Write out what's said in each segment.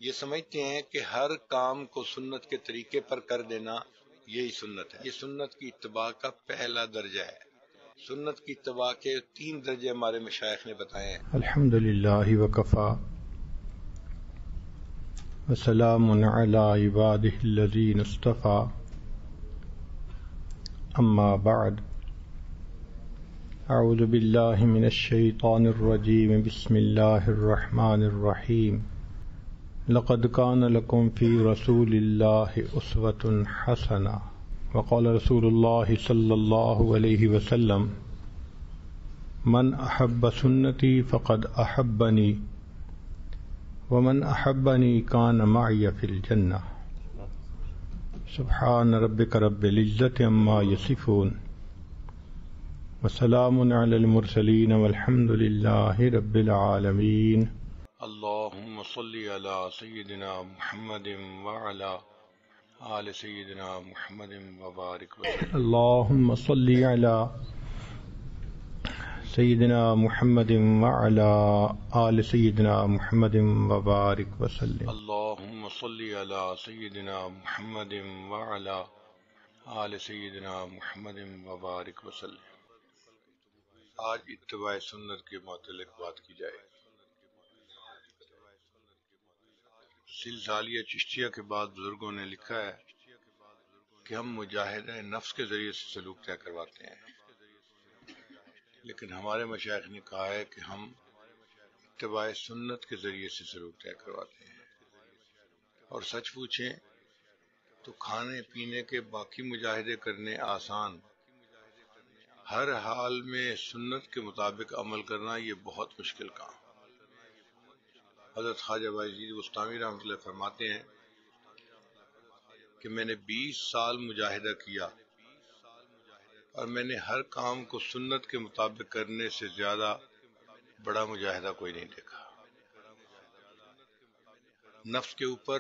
یہ سمجھتے ہیں کہ ہر کام کو سنت کے طریقے پر کر دینا یہی سنت ہے۔ یہ سنت کی اتباع کا پہلا درجہ ہے۔ سنت کی اتباع کے 3 درجے ہمارے مشائخ نے بتائے ہیں۔ الحمدللہ وکفا وسلام علی عبادہ الذین اصطفی اما بعد اعوذ باللہ من الشیطان الرجیم بسم اللہ الرحمن الرحیم لقد كان لكم في رسول الله أسوة حسنة وقال رسول الله صلى الله عليه وسلم من أحب سنتي فقد أحبني ومن أحبني كان معي في الجنة سبحان ربك رب العزة عما يصفون وسلام على المرسلين والحمد لله رب العالمين اللهم صل على سيدنا محمد وعلى آل سيدنا محمد وبارك وسلم۔ اللهم صل على سيدنا محمد وعلى آل سيدنا محمد وبارك وسلم۔ اللهم صل على سيدنا محمد وعلى آل سيدنا محمد وبارك وسلم۔ آج اتباع سنت کے متعلق بات کی جائے۔ سلسالیہ چشتیہ کے بعد بزرگوں نے لکھا ہے کہ ہم مجاہدہ نفس کے ذریعے سے سلوک طے کرواتے ہیں، لیکن ہمارے مشائخ نے کہا ہے کہ ہم اتباع سنت کے ذریعے سے سلوک طے کرواتے ہیں۔ اور سچ پوچھیں تو کھانے پینے کے باقی مجاہدے کرنے آسان، ہر حال میں سنت کے مطابق عمل کرنا یہ بہت مشکل کام۔ حضرت خواجہ بایزید بستامی رحمۃ اللہ فرماتے ہیں کہ میں نے 20 سال مجاہدہ کیا اور میں نے ہر کام کو سنت کے مطابق کرنے سے زیادہ بڑا مجاہدہ کوئی نہیں دیکھا۔ نفس کے اوپر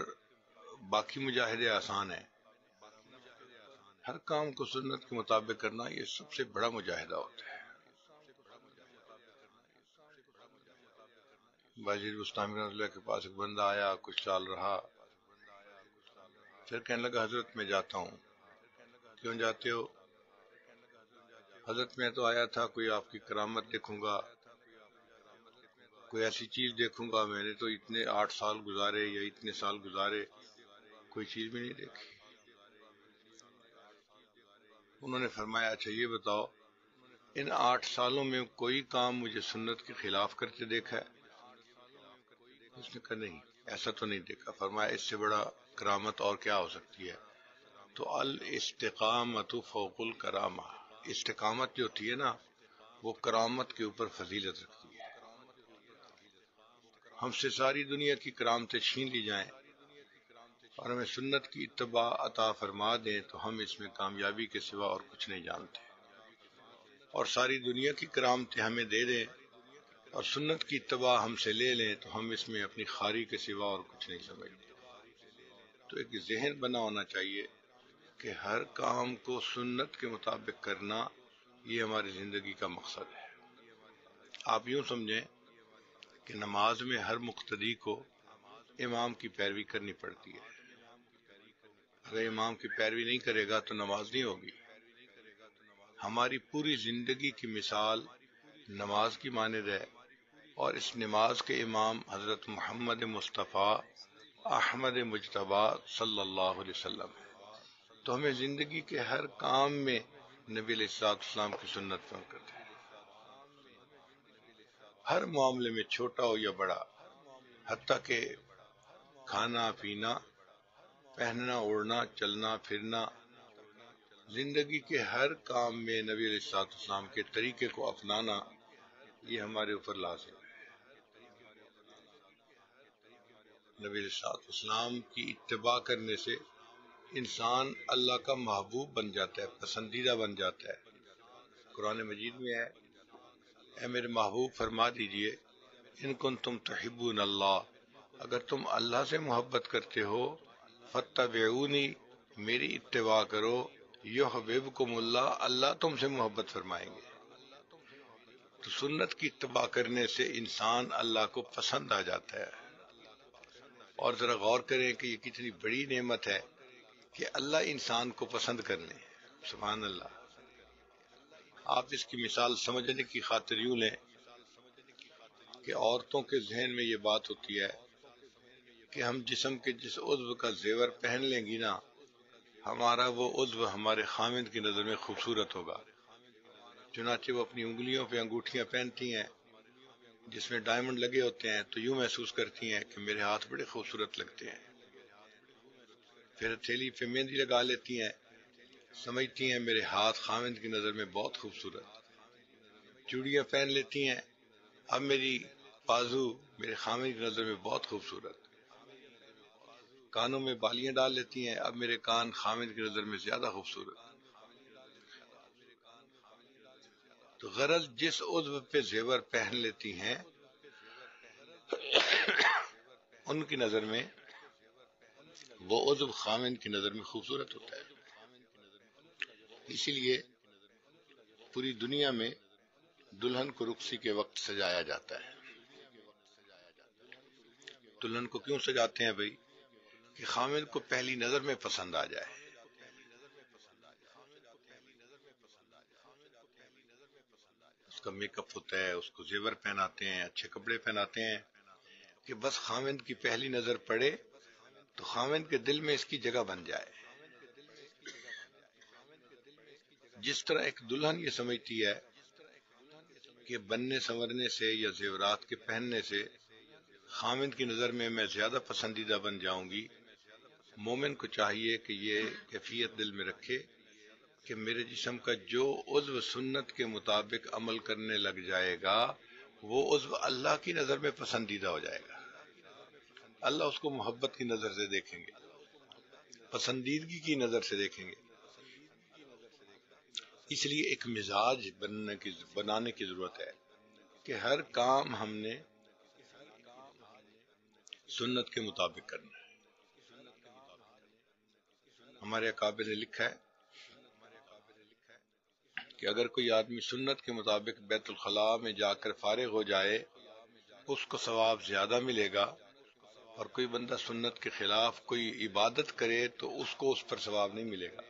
باقی مجاہدے آسان ہیں، ہر کام کو سنت کے مطابق کرنا یہ سب سے بڑا مجاہدہ ہوتا ہے۔ بایزید بستامی رحمۃ اللہ کے پاس ایک بندہ آیا، کچھ سال رہا، پھر کہنے لگا حضرت میں جاتا ہوں۔ کیوں جاتے ہو؟ حضرت میں تو آیا تھا کوئی آپ کی کرامت دیکھوں گا، کوئی ایسی چیز دیکھوں گا، میں نے تو اتنے 8 سال گزارے یا اتنے سال گزارے کوئی چیز بھی نہیں دیکھی۔ انہوں نے فرمایا اچھا یہ بتاؤ ان 8 سالوں میں کوئی کام مجھے سنت کے خلاف کرتے دیکھا ہے؟ اس نے کہا نہیں، ایسا تو نہیں دیکھا۔ فرمایا اس سے بڑا کرامت اور کیا ہو سکتی ہے؟ تو الاستقامت فوق الکرامہ، استقامت جو ہوتی ہے نا وہ کرامت کے اوپر فضیلت رکھتی ہے۔ ہم سے ساری دنیا کی کرامتیں چھین لی جائیں اور ہمیں سنت کی اتباع عطا فرما دیں تو ہم اس میں کامیابی کے سوا اور کچھ نہیں جانتے، اور ساری دنیا کی کرامتیں ہمیں دے دیں اور سنت کی اتباع ہم سے لے لیں تو ہم اس میں اپنی خاری کے سوا اور کچھ نہیں سمجھتے۔ تو ایک ذہن بنا ہونا چاہیے کہ ہر کام کو سنت کے مطابق کرنا یہ ہماری زندگی کا مقصد ہے۔ آپ یوں سمجھیں کہ نماز میں ہر مقتدی کو امام کی پیروی کرنی پڑتی ہے۔ اگر امام کی پیروی نہیں کرے گا تو نماز نہیں ہوگی۔ ہماری پوری زندگی کی مثال نماز کی مانند ہے، اور اس نماز کے امام حضرت محمد مصطفیٰ احمد مجتبیٰ صلی اللہ علیہ وسلم ہے۔ تو ہمیں زندگی کے ہر کام میں نبی علیہ السلام کی سنت پر کرتے ہیں، ہر معاملے میں چھوٹا ہو یا بڑا، حتیٰ کہ کھانا پینا، پہننا اوڑھنا، چلنا پھرنا، زندگی کے ہر کام میں نبی علیہ السلام کے طریقے کو اپنانا یہ ہمارے اوپر لازم ہے۔ نبی علیہ السلام کی اتباع کرنے سے انسان اللہ کا محبوب بن جاتا ہے، پسندیدہ بن جاتا ہے۔ قرآن مجید میں ہے اے میرے محبوب فرما دیجئے ان کنتم تحبون اللہ، اگر تم اللہ سے محبت کرتے ہو فاتبعونی، میری اتباع کرو، یحببکم اللہ، اللہ تم سے محبت فرمائیں گے۔ تو سنت کی اتباع کرنے سے انسان اللہ کو پسند آ جاتا ہے۔ اور ذرا غور کریں کہ یہ کتنی بڑی نعمت ہے کہ اللہ انسان کو پسند کر لیں. سبحان اللہ. آپ اس کی مثال سمجھنے کی خاطر یوں لیں کہ عورتوں کے ذہن میں یہ بات ہوتی ہے کہ ہم جسم کے جس عضو کا زیور پہن لیں گی نا، ہمارا وہ عضو ہمارے خاوند کی نظر میں خوبصورت ہوگا. چنانچہ وہ اپنی انگلیوں پہ انگوٹھیاں پہنتی ہیں جس میں ڈائمنڈ لگے ہوتے ہیں تو یوں محسوس کرتی ہیں کہ میرے ہاتھ بڑے خوبصورت لگتے ہیں. پھر ہتھیلی پہ مہندی لگا لیتی ہیں، سمجھتی ہیں میرے ہاتھ خاوند کی نظر میں بہت خوبصورت. چوڑیاں پہن لیتی ہیں، اب میری بازو میرے خاوند کی نظر میں بہت خوبصورت. کانوں میں بالیاں ڈال لیتی ہیں، اب میرے کان خاوند کی نظر میں زیادہ خوبصورت. تو غرض جس عضو پہ زیور پہن لیتی ہیں ان کی نظر میں وہ عضو خاوند کی نظر میں خوبصورت ہوتا ہے. اسی لیے پوری دنیا میں دلہن کو رخصتی کے وقت سجایا جاتا ہے. دلہن کو کیوں سجاتے ہیں بھائی؟ کہ خاوند کو پہلی نظر میں پسند آ جائے. اس کا میک اپ ہوتا ہے، اس کو زیور پہناتے ہیں، اچھے کپڑے پہناتے ہیں کہ بس خاوند کی پہلی نظر پڑے تو خاوند کے دل میں اس کی جگہ بن جائے. جس طرح ایک دلہن یہ سمجھتی ہے کہ بننے سنورنے سے یا زیورات کے پہننے سے خاوند کی نظر میں میں زیادہ پسندیدہ بن جاؤں گی، مومن کو چاہیے کہ یہ کیفیت دل میں رکھے کہ میرے جسم کا جو عضو سنت کے مطابق عمل کرنے لگ جائے گا وہ عضو اللہ کی نظر میں پسندیدہ ہو جائے گا. اللہ اس کو محبت کی نظر سے دیکھیں گے، پسندیدگی کی نظر سے دیکھیں گے. اس لیے ایک مزاج بنانے کی ضرورت ہے کہ ہر کام ہم نے سنت کے مطابق کرنا ہے. ہمارے اکابر نے لکھا ہے کہ اگر کوئی آدمی سنت کے مطابق بیت الخلاء میں جا کر فارغ ہو جائے اس کو ثواب زیادہ ملے گا، اور کوئی بندہ سنت کے خلاف کوئی عبادت کرے تو اس کو اس پر ثواب نہیں ملے گا.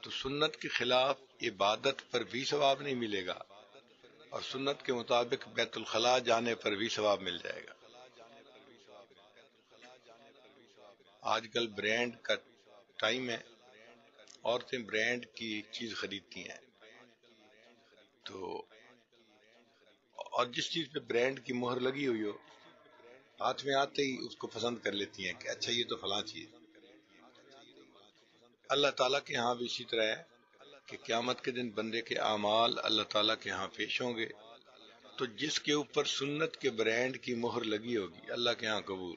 تو سنت کے خلاف عبادت پر بھی ثواب نہیں ملے گا اور سنت کے مطابق بیت الخلاء جانے پر بھی ثواب مل جائے گا. آج کل برانڈ کا ٹائم ہے، عورتیں برانڈ کی چیز خریدتی ہیں تو اور جس چیز پہ برانڈ کی مہر لگی ہوئی ہو ہاتھ میں آتے ہی اس کو پسند کر لیتی ہیں کہ اچھا یہ تو فلاں چیز. اللہ تعالیٰ کے ہاں بھی اسی طرح ہے کہ قیامت کے دن بندے کے اعمال اللہ تعالیٰ کے ہاں پیش ہوں گے تو جس کے اوپر سنت کے برانڈ کی مہر لگی ہوگی اللہ کے ہاں قبول.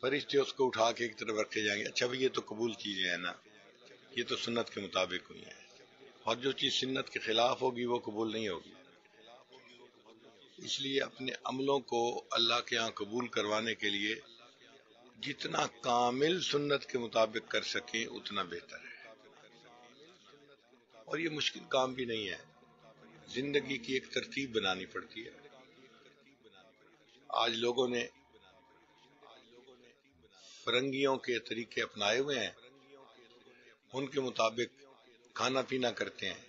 فرشتے اس کو اٹھا کے ایک طرف رکھے جائیں گے، اچھا بھئی یہ تو قبول چیزیں ہیں نا، یہ تو سنت کے مطابق ہوئی ہیں، اور جو چیز سنت کے خلاف ہوگی وہ قبول نہیں ہوگی. اس لیے اپنے عملوں کو اللہ کے ہاں قبول کروانے کے لیے جتنا کامل سنت کے مطابق کر سکیں اتنا بہتر ہے. اور یہ مشکل کام بھی نہیں ہے، زندگی کی ایک ترتیب بنانی پڑتی ہے. آج لوگوں نے فرنگیوں کے طریقے اپنائے ہوئے ہیں، ان کے مطابق کھانا پینا کرتے ہیں.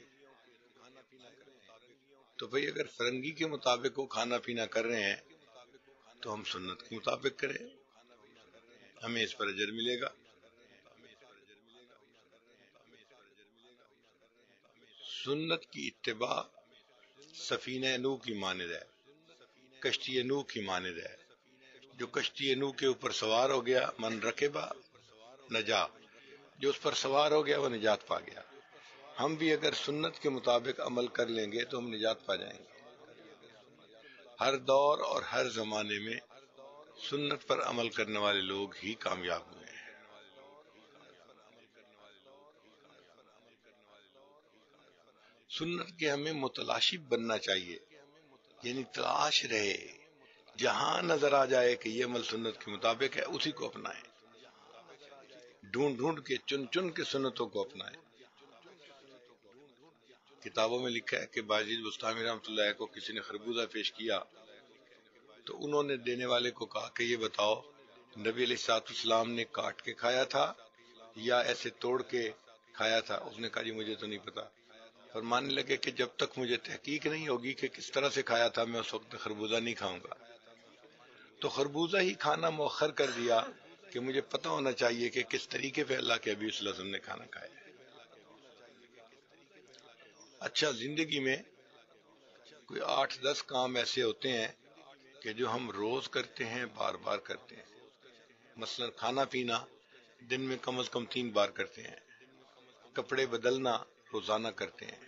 تو بھئی اگر فرنگی کے مطابق وہ کھانا پینا کر رہے ہیں تو ہم سنت کے مطابق کریں، ہمیں اس پر اجر ملے گا. سنت کی اتباع سفینہ نوح کی مانند ہے، کشتی نوح کی مانند ہے. جو کشتی نوح کے اوپر سوار ہو گیا من رکبہ نجا، جو اس پر سوار ہو گیا وہ نجات پا گیا. ہم بھی اگر سنت کے مطابق عمل کر لیں گے تو ہم نجات پا جائیں گے. ہر دور اور ہر زمانے میں سنت پر عمل کرنے والے لوگ ہی کامیاب ہوئے ہیں. سنت کے ہمیں متلاشی بننا چاہیے، یعنی تلاش رہے، جہاں نظر آ جائے کہ یہ عمل سنت کے مطابق ہے اسی کو اپنائیں، ڈھونڈ ڈھونڈ کے چن چن کے سنتوں کو اپنائیں. کتابوں میں لکھا ہے کہ باجید بستامی رحمۃ اللہ کو کسی نے خربوزہ پیش کیا تو انہوں نے دینے والے کو کہا کہ یہ بتاؤ نبی علیہ الصلوۃ والسلام نے کاٹ کے کھایا تھا یا ایسے توڑ کے کھایا تھا؟ اس نے کہا جی مجھے تو نہیں پتا۔ فرمانے لگے کہ جب تک مجھے تحقیق نہیں ہوگی کہ کس طرح سے کھایا تھا میں اس وقت خربوزہ نہیں کھاؤں گا۔ تو خربوزہ ہی کھانا مؤخر کر دیا کہ مجھے پتہ ہونا چاہیے کہ کس طریقے پہ اللہ کے حبیب صلی اللہ علیہ وسلم نے کھانا کھایا۔ اچھا، زندگی میں کوئی 8-10 کام ایسے ہوتے ہیں کہ جو ہم روز کرتے ہیں، بار بار کرتے ہیں۔ مثلا کھانا پینا دن میں کم از کم 3 بار کرتے ہیں، کپڑے بدلنا روزانہ کرتے ہیں،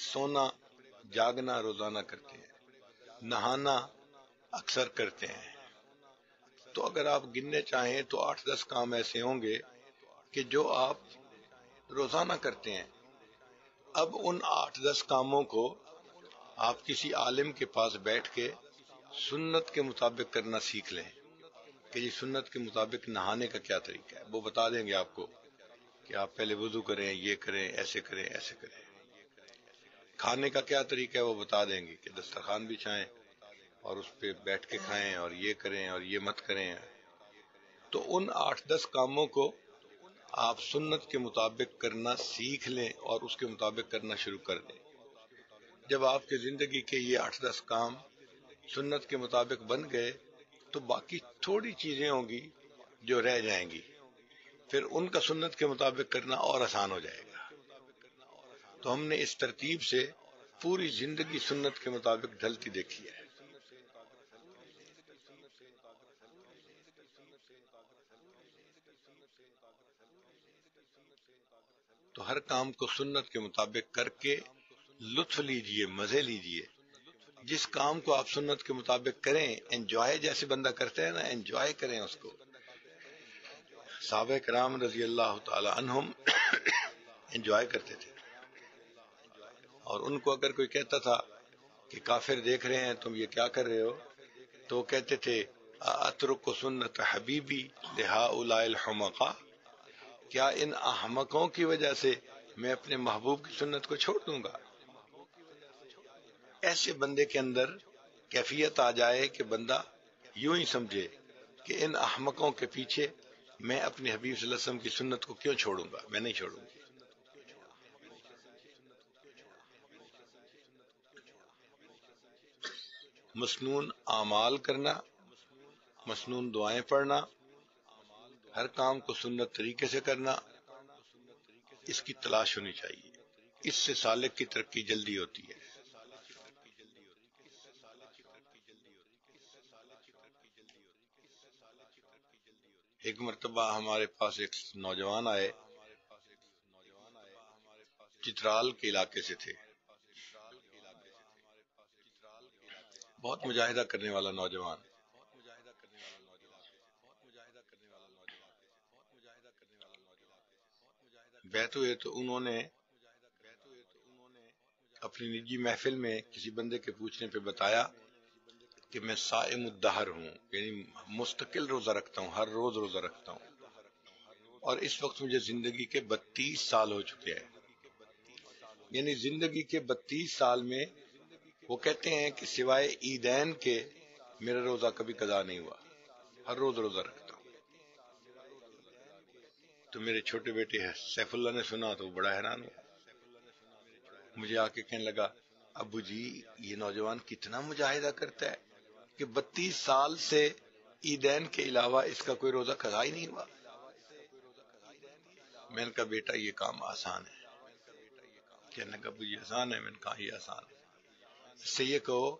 سونا جاگنا روزانہ کرتے ہیں، نہانا اکثر کرتے ہیں۔ تو اگر آپ گننے چاہیں تو 8-10 کام ایسے ہوں گے کہ جو آپ روزانہ کرتے ہیں۔ اب ان 8-10 کاموں کو آپ کسی عالم کے پاس بیٹھ کے سنت کے مطابق کرنا سیکھ لیں کہ جی سنت کے مطابق نہانے کا کیا طریقہ ہے، وہ بتا دیں گے آپ کو کہ آپ پہلے وضو کریں، یہ کریں، ایسے کریں، ایسے کریں۔ کھانے کا کیا طریقہ ہے وہ بتا دیں گے کہ دسترخوان بچھائیں اور اس پہ بیٹھ کے کھائیں اور یہ کریں اور یہ مت کریں۔ تو ان 8-10 کاموں کو آپ سنت کے مطابق کرنا سیکھ لیں اور اس کے مطابق کرنا شروع کر دیں۔ جب آپ کی زندگی کے یہ 8-10 کام سنت کے مطابق بن گئے تو باقی تھوڑی چیزیں ہوں گی جو رہ جائیں گی، پھر ان کا سنت کے مطابق کرنا اور آسان ہو جائے گا۔ تو ہم نے اس ترتیب سے پوری زندگی سنت کے مطابق ڈھلتی دیکھی ہے۔ تو ہر کام کو سنت کے مطابق کر کے لطف لیجئے، مزے لیجئے۔ جس کام کو آپ سنت کے مطابق کریں، انجوائے جیسے بندہ کرتا ہے نا، انجوائے کریں اس کو۔ صحابہ کرام رضی اللہ تعالی عنہم انجوائے کرتے تھے، اور ان کو اگر کوئی کہتا تھا کہ کافر دیکھ رہے ہیں تم یہ کیا کر رہے ہو، تو وہ کہتے تھے اترک سنت حبیبی لہؤلاء الحمقاء، کیا ان احمقوں کی وجہ سے میں اپنے محبوب کی سنت کو چھوڑ دوں گا؟ ایسے بندے کے اندر کیفیت آ جائے کہ بندہ یوں ہی سمجھے کہ ان احمقوں کے پیچھے میں اپنے حبیب صلی اللہ علیہ وسلم کی سنت کو کیوں چھوڑوں گا، میں نہیں چھوڑوں گی۔ مسنون اعمال کرنا، مسنون دعائیں پڑھنا، ہر کام کو سنت طریقے سے کرنا، اس کی تلاش ہونی چاہیے۔ اس سے سالک کی ترقی جلدی ہوتی ہے۔ ایک مرتبہ ہمارے پاس ایک نوجوان آئے، چترال کے علاقے سے تھے، بہت مجاہدہ کرنے والا نوجوان۔ بیعت ہوئے تو انہوں نے اپنی نجی محفل میں کسی بندے کے پوچھنے پہ بتایا کہ میں صائم الدہر ہوں، یعنی مستقل روزہ رکھتا ہوں، ہر روز روزہ رکھتا ہوں، اور اس وقت مجھے زندگی کے 32 سال ہو چکے ہیں۔ یعنی زندگی کے 32 سال میں وہ کہتے ہیں کہ سوائے عیدین کے میرا روزہ کبھی قضا نہیں ہوا، ہر روز روزہ رکھتا ہوں۔ تو میرے چھوٹے بیٹے سیف اللہ نے سنا تو وہ بڑا حیران ہوا، مجھے آ کے کہنے لگا ابو جی یہ نوجوان کتنا مجاہدہ کرتا ہے کہ 32 سال سے عیدین کے علاوہ اس کا کوئی روزہ قضا ہی نہیں ہوا۔ میں نے کہا بیٹا یہ کام آسان ہے۔ کہنے لگا ابو جی آسان ہے؟ میں نے کہا یہ آسان ہے، اس سے یہ کہو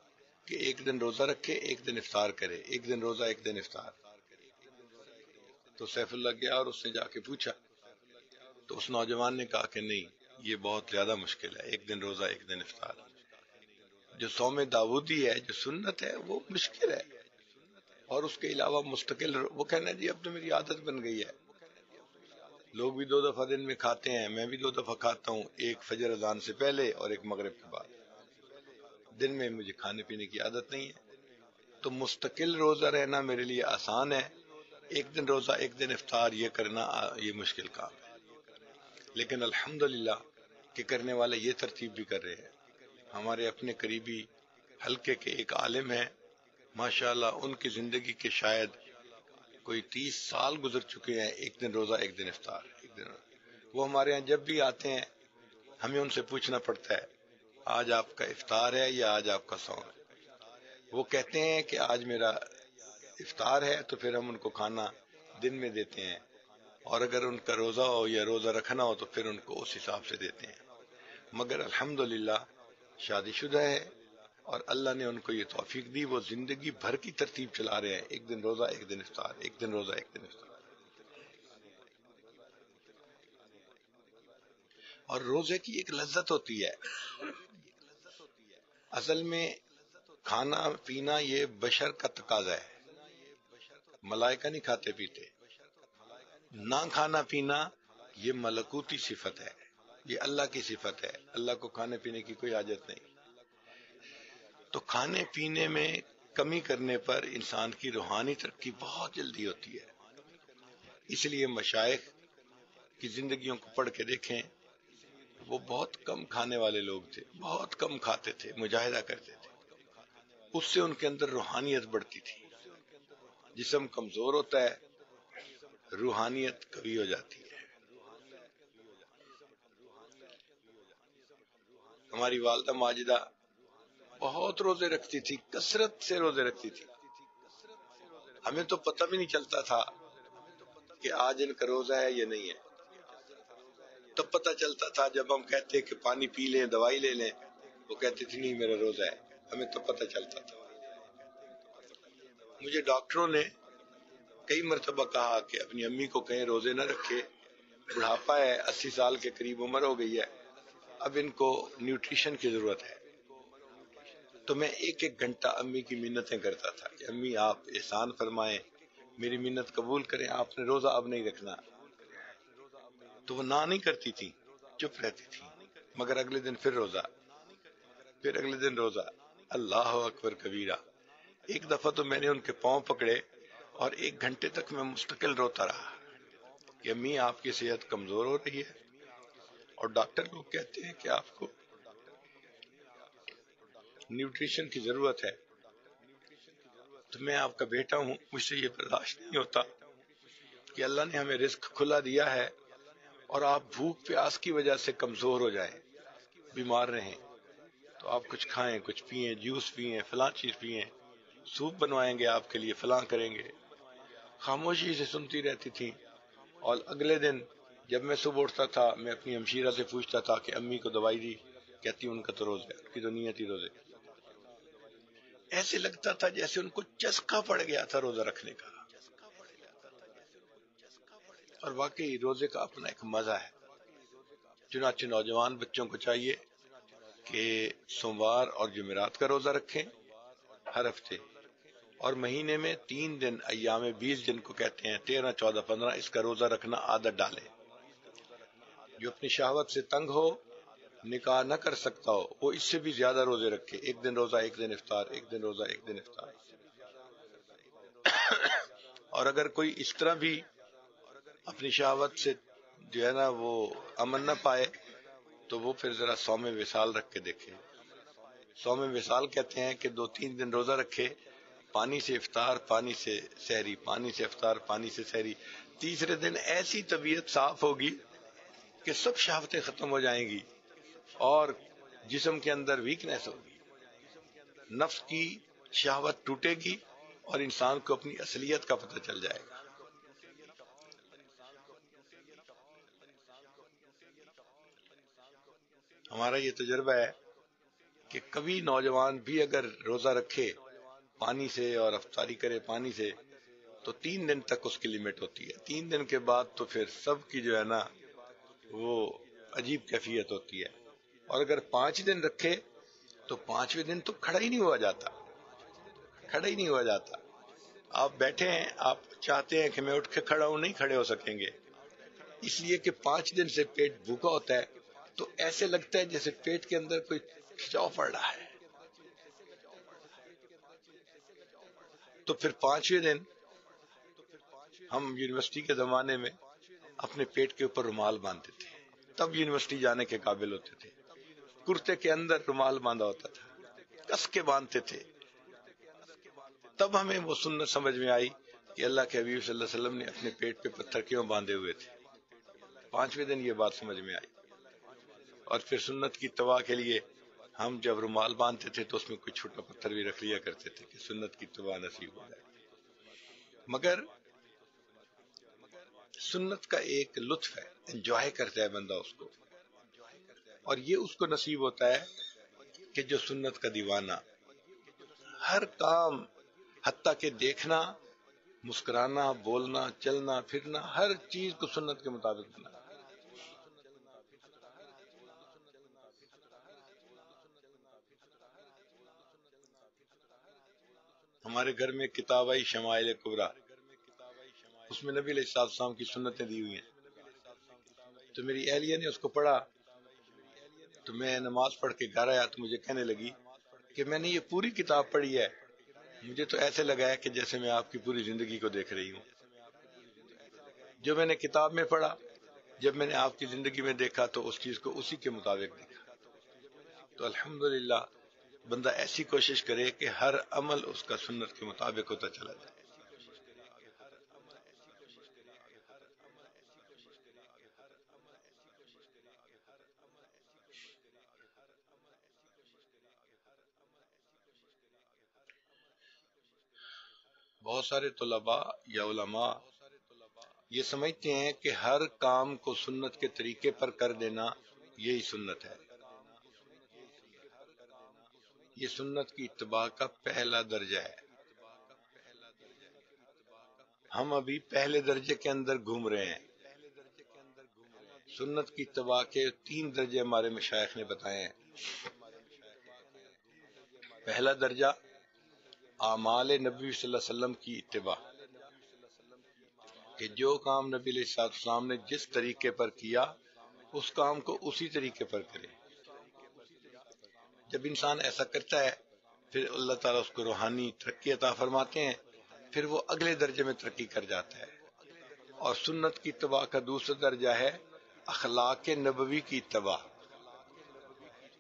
کہ ایک دن روزہ رکھے، ایک دن افطار کرے، ایک دن روزہ ایک دن افطار۔ تو سیف اللہ گیا اور اس نے جا کے پوچھا، تو اس نوجوان نے کہا کہ نہیں یہ بہت زیادہ مشکل ہے، ایک دن روزہ ایک دن افطار۔ جو صوم داودی ہے، جو سنت ہے، وہ مشکل ہے، اور اس کے علاوہ مستقل وہ کہنا جی اب تو میری عادت بن گئی ہے، لوگ بھی 2 دفعہ دن میں کھاتے ہیں، میں بھی 2 دفعہ کھاتا ہوں، ایک فجر اذان سے پہلے اور ایک مغرب کے بعد، دن میں مجھے کھانے پینے کی عادت نہیں ہے۔ تو مستقل روزہ رہنا میرے لیے آسان ہے، ایک دن روزہ ایک دن افطار یہ کرنا یہ مشکل کام ہے۔ لیکن الحمدللہ کہ کرنے والے یہ ترتیب بھی کر رہے ہیں۔ ہمارے اپنے قریبی حلقے کے ایک عالم ہیں، ماشاءاللہ ان کی زندگی کے شاید کوئی 30 سال گزر چکے ہیں، ایک دن روزہ ایک دن افطار، ایک دن وہ ہمارے ہاں جب بھی آتے ہیں ہمیں ان سے پوچھنا پڑتا ہے آج آپ کا افطار ہے یا آج آپ کا صوم ہے۔ وہ کہتے ہیں کہ آج میرا افطار ہے تو پھر ہم ان کو کھانا دن میں دیتے ہیں، اور اگر ان کا روزہ ہو یا روزہ رکھنا ہو تو پھر ان کو اس حساب سے دیتے ہیں۔ مگر الحمدللہ شادی شدہ ہے اور اللہ نے ان کو یہ توفیق دی، وہ زندگی بھر کی ترتیب چلا رہے ہیں، ایک دن روزہ ایک دن افطار، ایک دن روزہ ایک دن افطار۔ اور روزے کی ایک لذت ہوتی ہے، اصل میں کھانا پینا یہ بشر کا تقاضا ہے، ملائکہ نہیں کھاتے پیتے، نہ کھانا پینا یہ ملکوتی صفت ہے، یہ اللہ کی صفت ہے، اللہ کو کھانے پینے کی کوئی حاجت نہیں۔ تو کھانے پینے میں کمی کرنے پر انسان کی روحانی ترقی بہت جلدی ہوتی ہے۔ اس لیے مشائخ کی زندگیوں کو پڑھ کے دیکھیں، وہ بہت کم کھانے والے لوگ تھے، بہت کم کھاتے تھے، مجاہدہ کرتے تھے، اس سے ان کے اندر روحانیت بڑھتی تھی۔ جسم کمزور ہوتا ہے، روحانیت قوی ہو جاتی ہے۔ ہماری والدہ ماجدہ بہت روزے رکھتی تھی، کثرت سے روزے رکھتی تھی، ہمیں تو پتہ بھی نہیں چلتا تھا کہ آج ان کا روزہ ہے یا نہیں ہے۔ تب پتہ چلتا تھا جب ہم کہتے کہ پانی پی لیں، دوائی لے لیں، وہ کہتے تھے نہیں میرا روزہ ہے، ہمیں تو پتہ چلتا تھا۔ مجھے ڈاکٹروں نے کئی مرتبہ کہا کہ اپنی امی کو کہیں روزے نہ رکھے، بڑھاپا ہے، 80 سال کے قریب عمر ہو گئی ہے، اب ان کو نیوٹریشن کی ضرورت ہے۔ تو میں ایک ایک گھنٹہ امی کی منتیں کرتا تھا کہ امی آپ احسان فرمائیں، میری منت قبول کریں، آپ نے روزہ اب نہیں رکھنا۔ تو وہ نہ نہیں کرتی تھی، چپ رہتی تھی، مگر اگلے دن پھر روزہ، پھر اگلے دن روزہ، اللہ اکبر کبیرہ۔ ایک دفعہ تو میں نے ان کے پاؤں پکڑے اور 1 گھنٹے تک میں مستقل روتا رہا کہ امی آپ کی صحت کمزور ہو رہی ہے اور ڈاکٹر لوگ کہتے ہیں کہ آپ کو نیوٹریشن کی ضرورت ہے، تو میں آپ کا بیٹا ہوں، مجھ سے یہ برداشت نہیں ہوتا کہ اللہ نے ہمیں رزق کھلا دیا ہے اور آپ بھوک پیاس کی وجہ سے کمزور ہو جائیں، بیمار رہیں، تو آپ کچھ کھائیں، کچھ پئیں، جوس پئیں، فلاں چیز پئیں، سوپ بنوائیں گے آپ کے لیے، فلاں کریں گے۔ خاموشی سے سنتی رہتی تھی، اور اگلے دن جب میں صبح اٹھتا تھا میں اپنی ہمشیرہ سے پوچھتا تھا کہ امی کو دوائی دی، کہتی ان کا تو روزہ ہے، ان کی تو نیت ہی روزے۔ ایسے لگتا تھا جیسے ان کو چسکا پڑ گیا تھا روزہ رکھنے کا، اور واقعی روزے کا اپنا ایک مزہ ہے۔ چنانچہ نوجوان بچوں کو چاہیے کہ سوموار اور جمعرات کا روزہ رکھیں ہر ہفتے، اور مہینے میں 3 دن ایام 20 جن کو کہتے ہیں 13، 14، 15، اس کا روزہ رکھنا عادت ڈالیں۔ جو اپنی شہوت سے تنگ ہو، نکاح نہ کر سکتا ہو، وہ اس سے بھی زیادہ روزے رکھے، 1 دن روزہ 1 دن افطار، 1 دن روزہ 1 دن افطار۔ اور اگر کوئی اس طرح بھی اپنی شہوت سے جو ہے نا وہ امن نہ پائے تو وہ پھر ذرا صوم وصال رکھ کے دیکھے۔ صوم وصال کہتے ہیں کہ 2-3 دن روزہ رکھے، پانی سے افطار، پانی سے سحری، پانی سے افطار، پانی سے سحری۔ تیسرے دن ایسی طبیعت صاف ہوگی کہ سب شہوتیں ختم ہو جائیں گی اور جسم کے اندر ویکنیس ہوگی، نفس کی شہوت ٹوٹے گی اور انسان کو اپنی اصلیت کا پتہ چل جائے گا۔ ہمارا یہ تجربہ ہے کہ کبھی نوجوان بھی اگر روزہ رکھے پانی سے اور افطاری کرے پانی سے تو 3 دن تک اس کی لمٹ ہوتی ہے، 3 دن کے بعد تو پھر سب کی جو ہے نا وہ عجیب کیفیت ہوتی ہے۔ اور اگر 5 دن رکھے تو 5ویں دن تو کھڑا ہی نہیں ہوا جاتا، کھڑا ہی نہیں ہوا جاتا۔ آپ بیٹھے ہیں، آپ چاہتے ہیں کہ میں اٹھ کے کھڑا ہوں، نہیں کھڑے ہو سکیں گے، اس لیے کہ 5 دن سے پیٹ بھوکا ہوتا ہے، تو ایسے لگتا ہے جیسے پیٹ کے اندر کوئی کھچاؤ پڑ رہا ہے۔ تو پھر 5ویں دن ہم یونیورسٹی کے زمانے میں اپنے پیٹ کے اوپر رومال باندھتے تھے، تب یونیورسٹی جانے کے قابل ہوتے تھے۔ کرتے کے اندر رومال باندھا ہوتا تھا، کس کے باندھتے تھے، تب ہمیں وہ سنت سمجھ میں آئی کہ اللہ کے حبیب صلی اللہ علیہ وسلم نے اپنے پیٹ پہ پتھر کیوں باندھے ہوئے تھے. 5ویں دن یہ بات سمجھ میں آئی. اور پھر سنت کی اتباع کے لیے ہم جب رومال باندھتے تھے تو اس میں کوئی چھوٹا پتھر بھی رکھ لیا کرتے تھے کہ سنت کی اتباع نصیب ہو جائے. مگر سنت کا ایک لطف ہے، انجوائے کرتا ہے بندہ اس کو، اور یہ اس کو نصیب ہوتا ہے کہ جو سنت کا دیوانہ ہر کام، حتیٰ کہ دیکھنا، مسکرانا، بولنا، چلنا پھرنا، ہر چیز کو سنت کے مطابق بنا. ہمارے گھر میں کتاب آئی شمائل کبریٰ، اس میں نبی علیہ السلام کی سنتیں دی ہوئی ہیں. تو میری اہلیہ نے اس کو پڑھا، تو میں نماز پڑھ کے گھر آیا تو مجھے کہنے لگی کہ میں نے یہ پوری کتاب پڑھی ہے، مجھے تو ایسے لگا ہے کہ جیسے میں آپ کی پوری زندگی کو دیکھ رہی ہوں. جو میں نے کتاب میں پڑھا، جب میں نے آپ کی زندگی میں دیکھا تو اس چیز کو اسی کے مطابق دیکھا. تو الحمدللہ بندہ ایسی کوشش کرے کہ ہر عمل اس کا سنت کے مطابق ہوتا چلا جائے. بہت سارے طلباء یا علماء یہ سمجھتے ہیں کہ ہر کام کو سنت کے طریقے پر کر دینا یہی سنت ہے. یہ سنت کی اتباع کا پہلا درجہ ہے. ہم ابھی پہلے درجے کے اندر گھوم رہے ہیں. سنت کی اتباع کے 3 درجے ہمارے مشائخ نے بتائے ہیں. پہلا درجہ اعمال نبی صلی اللہ علیہ وسلم کی اتباع، کہ جو کام نبی علیہ السلام نے جس طریقے پر کیا اس کام کو اسی طریقے پر کرے. جب انسان ایسا کرتا ہے پھر اللہ تعالیٰ اس کو روحانی ترقی عطا فرماتے ہیں، پھر وہ اگلے درجے میں ترقی کر جاتا ہے. اور سنت کی اتباع کا دوسرا درجہ ہے اخلاق نبوی کی اتباع،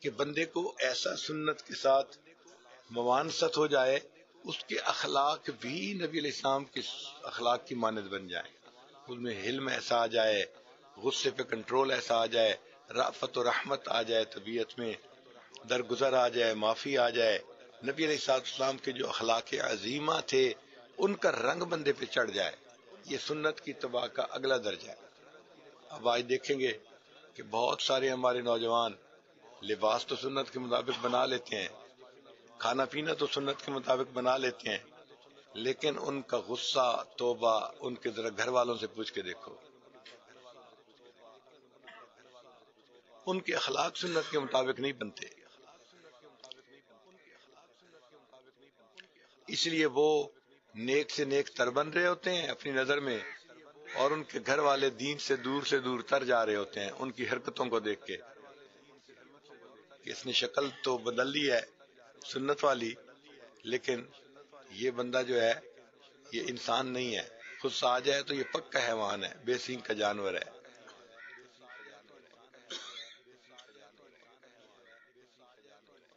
کہ بندے کو ایسا سنت کے ساتھ موانست ہو جائے اس کے اخلاق بھی نبی علیہ السلام کے اخلاق کی مانند بن جائیں. اس میں حلم ایسا آ جائے، غصے پہ کنٹرول ایسا آ جائے، رأفت و رحمت آ جائے، طبیعت میں درگزر آ جائے، معافی آ جائے. نبی علیہ السلام کے جو اخلاق عظیمہ تھے ان کا رنگ بندے پہ چڑھ جائے. یہ سنت کی اتباع کا اگلا درجہ ہے. اب آج دیکھیں گے کہ بہت سارے ہمارے نوجوان لباس تو سنت کے مطابق بنا لیتے ہیں، کھانا پینا تو سنت کے مطابق بنا لیتے ہیں، لیکن ان کا غصہ، توبہ، ان کے ذرا گھر والوں سے پوچھ کے دیکھو، ان کے اخلاق سنت کے مطابق نہیں بنتے. اس لیے وہ نیک سے نیک تر بن رہے ہوتے ہیں اپنی نظر میں، اور ان کے گھر والے دین سے دور تر جا رہے ہوتے ہیں ان کی حرکتوں کو دیکھ کے کہ اس نے شکل تو بدل لی ہے سنت والی، لیکن یہ بندہ جو ہے یہ انسان نہیں ہے. خود سے آ جائے تو یہ پکا حیوان ہے، بے سینگ کا جانور ہے.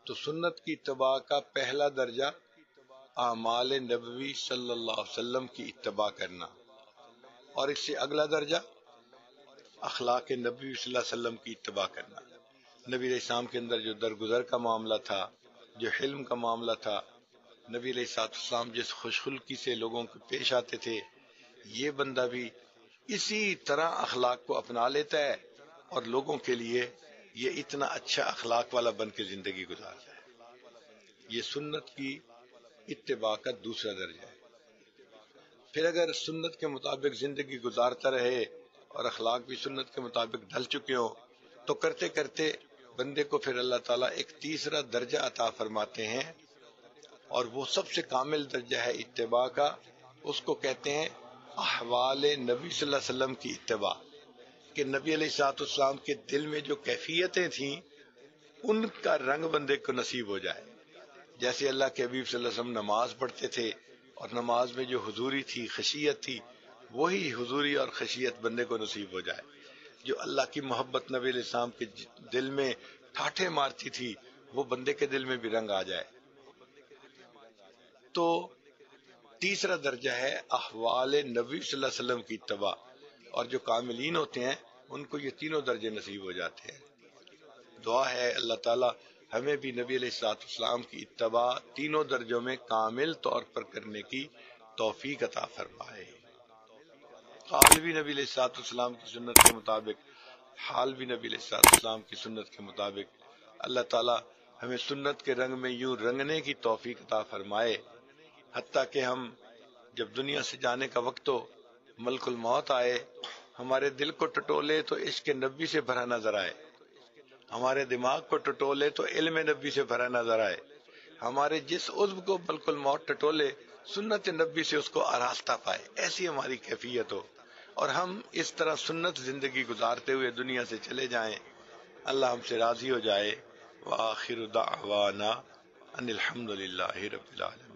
تو سنت کی اتباع کا پہلا درجہ اعمال نبوی صلی اللہ علیہ وسلم کی اتباع کرنا، اور اس سے اگلا درجہ اخلاق نبی صلی اللہ علیہ وسلم کی اتباع کرنا. نبی علیہ السلام کے اندر جو درگزر کا معاملہ تھا، جو حلم کا معاملہ تھا، نبی علیہ السلام جس خوش خلقی سے لوگوں کو پیش آتے تھے، یہ بندہ بھی اسی طرح اخلاق کو اپنا لیتا ہے اور لوگوں کے لیے یہ اتنا اچھا اخلاق والا بن کے زندگی گزارتا ہے. یہ سنت کی اتباع کا دوسرا درجہ ہے. پھر اگر سنت کے مطابق زندگی گزارتا رہے اور اخلاق بھی سنت کے مطابق ڈھل چکے ہوں تو کرتے کرتے بندے کو پھر اللہ تعالیٰ ایک تیسرا درجہ عطا فرماتے ہیں، اور وہ سب سے کامل درجہ ہے اتباع کا. اس کو کہتے ہیں احوال نبی صلی اللہ علیہ وسلم کی اتباع، کہ نبی علیہ السلام کے دل میں جو کیفیتیں تھیں ان کا رنگ بندے کو نصیب ہو جائے. جیسے اللہ کے حبیب صلی اللہ علیہ وسلم نماز پڑھتے تھے اور نماز میں جو حضوری تھی، خشیت تھی، وہی حضوری اور خشیت بندے کو نصیب ہو جائے. جو اللہ کی محبت نبی علیہ السلام کے دل میں ٹھاٹھے مارتی تھی وہ بندے کے دل میں بھی رنگ آ جائے. تو تیسرا درجہ ہے احوال نبی صلی اللہ علیہ وسلم کی اتباع، اور جو کاملین ہوتے ہیں ان کو یہ تینوں درجے نصیب ہو جاتے ہیں۔ دعا ہے اللہ تعالی ہمیں بھی نبی علیہ الصلوۃ والسلام کی اتباع تینوں درجوں میں کامل طور پر کرنے کی توفیق عطا فرمائے۔ قال بھی نبی علیہ الصلوۃ والسلام کی سنت کے مطابق، حال بھی نبی علیہ الصلوۃ والسلام کی سنت کے مطابق۔ اللہ تعالی ہمیں سنت کے رنگ میں یوں رنگنے کی توفیق عطا فرمائے، حتیٰ کہ ہم جب دنیا سے جانے کا وقت ہو، ملک الموت آئے، ہمارے دل کو ٹٹولے تو عشق نبی سے بھرا نظر آئے، ہمارے دماغ کو ٹٹولے تو علم نبی سے بھرا نظر آئے، ہمارے جس عضو کو ملک الموت ٹٹولے سنت نبی سے اس کو آراستہ پائے، ایسی ہماری کیفیت ہو، اور ہم اس طرح سنت زندگی گزارتے ہوئے دنیا سے چلے جائیں، اللہ ہم سے راضی ہو جائے۔ وآخر دعوانا ان الحمد للہ رب العالمین۔